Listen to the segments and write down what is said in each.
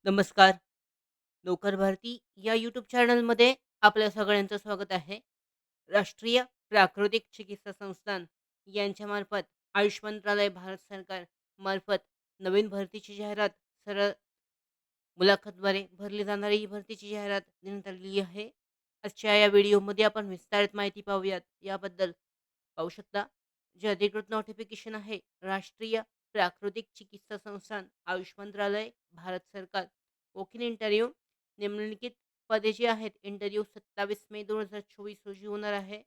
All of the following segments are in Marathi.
नमस्कार. नोकर भारती या यूट्यूब चॅनलमध्ये आपल्या सगळ्यांचं स्वागत आहे. राष्ट्रीय प्राकृतिक चिकित्सा संस्थान यांच्यामार्फत आयुष मंत्रालय, भारत सरकार मार्फत नवीन भरतीची जाहिरात सरळ मुलाखतद्वारे भरली जाणारी ही भरतीची जाहिरात देण्यात आलेली आहे. आजच्या या व्हिडिओमध्ये आपण विस्तारित माहिती पाहूयात याबद्दल. पाहू शकता, जे अधिकृत नोटिफिकेशन आहे, राष्ट्रीय प्राकृतिक चिकित्सा संस्थान, आयुष मंत्रालय, भारत सरकार. वॉक इन इंटरव्ह्यू निम्नलिखित पदे जी आहेत, इंटरव्ह्यू 27 मे 2024 रोजी होणार आहे.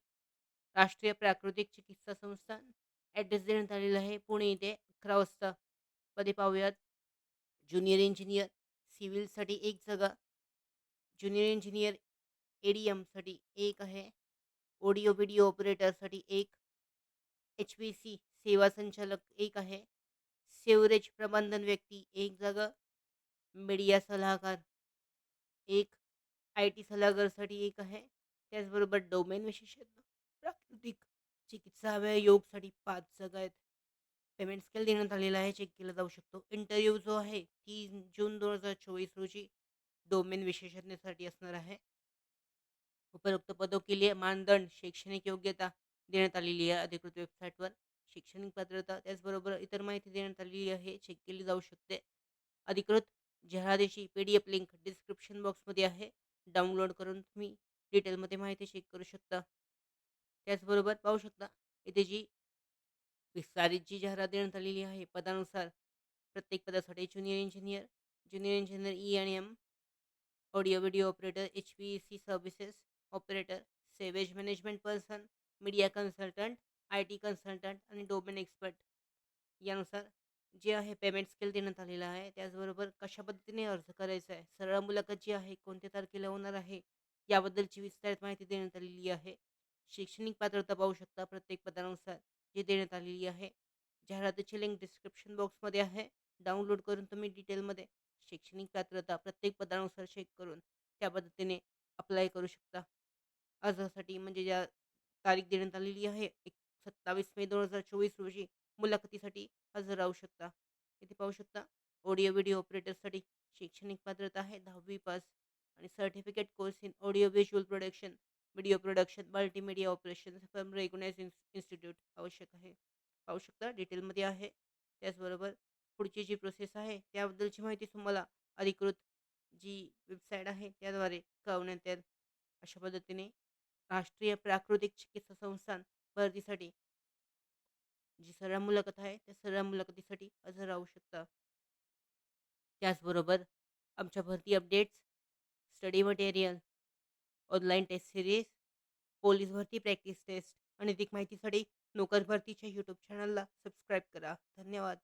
राष्ट्रीय प्राकृतिक चिकित्सा संस्थान, ॲड्रेस देण्यात आलेला आहे पुणे इथे 11 वाजता. पदे पाहूयात. ज्युनियर इंजिनियर सिव्हिलसाठी एक जागा, ज्युनियर इंजिनियर एडीएमसाठी एक आहे, ऑडिओ व्हिडिओ ऑपरेटरसाठी एक, एच-पी-सी सेवा संचालक एक आहे, सेवरेज प्रबंधन व्यक्ती एक जागा, मीडिया सलाहकार एक, आय-टी सल्लागारसाठी एक आहे. त्याचबरोबर डोमेन विशेषज्ञ प्राकृतिक चिकित्सा हव्या योगसाठी 5 जागा आहेत. पेमेंट स्केल देण्यात आलेला आहे, चेक केला जाऊ शकतो. इंटरव्ह्यू जो आहे 3 जून 2024 रोजी डोमेन विशेषज्ञासाठी असणार आहे. उपरोक्त पदों के लिए मानदंड, शैक्षणिक योग्यता देण्यात आलेली आहे अधिकृत वेबसाईटवर. शैक्षणिक पात्रता त्याचबरोबर इतर माहिती देण्यात आलेली आहे, चेक केली जाऊ शकते. अधिकृत जाहिरातीची पी-डी-एफ लिंक डिस्क्रिप्शन बॉक्समध्ये आहे. डाउनलोड करून तुम्ही डिटेलमध्ये माहिती चेक करू शकता. त्याचबरोबर पाहू शकता, इथे जी विस्तारित जी जाहिरात देण्यात आलेली आहे, पदानुसार प्रत्येक पदासाठी ज्युनियर इंजिनियर ई आणि M, audio video operator, H P C services operator, sewage management person, media consultant, IT consultant आणि डोमेन एक्सपर्ट. यानुसार जे आहे पेमेंट स्केल देण्यात आलेला आहे. त्याचबरोबर कशा पद्धतीने अर्ज करायचा आहे, सरळ मुलाखत जी आहे कोणत्या तारखेला होणार आहे, याबद्दलची विस्तारित माहिती देण्यात आलेली आहे. शैक्षणिक पात्रता पाहू शकता प्रत्येक पदानुसार जी देण्यात आलेली आहे. जाहिरातीची लिंक डिस्क्रिप्शन बॉक्समध्ये आहे. डाउनलोड करून तुम्ही डिटेलमध्ये शैक्षणिक पात्रता प्रत्येक पदानुसार चेक करून त्या पद्धतीने अप्लाय करू शकता. अर्जासाठी म्हणजे ज्या तारीख देण्यात आलेली आहे, 27 मे 2024 रोजी मुलाखतीसाठी हजर राहू शकता. इथे पाहू शकता, ऑडिओ व्हिडिओ ऑपरेटरसाठी शैक्षणिक पात्रता आहे 10वी पास आणि certificate course in audio visual production, video production, multimedia operation from recognised institute आवश्यक आहे. पाहू शकता डिटेलमध्ये आहे. त्याचबरोबर पुढची जी प्रोसेस आहे त्याबद्दलची माहिती तुम्हाला अधिकृत जी वेबसाईट आहे त्याद्वारे कळवण्यात येईल. अशा पद्धतीने राष्ट्रीय प्राकृतिक चिकित्सा संस्थान भरतीसाठी जी सरळ मुलाखत आहे त्या सरळ मुलाखतीसाठी हजर राहू शकता. त्याचबरोबर आमच्या भरती updates, study material, online test series, police भरती प्रॅक्टिस टेस्ट आणि अधिक माहितीसाठी नोकर भरतीच्या यूट्यूब चॅनलला सबस्क्राईब करा. धन्यवाद.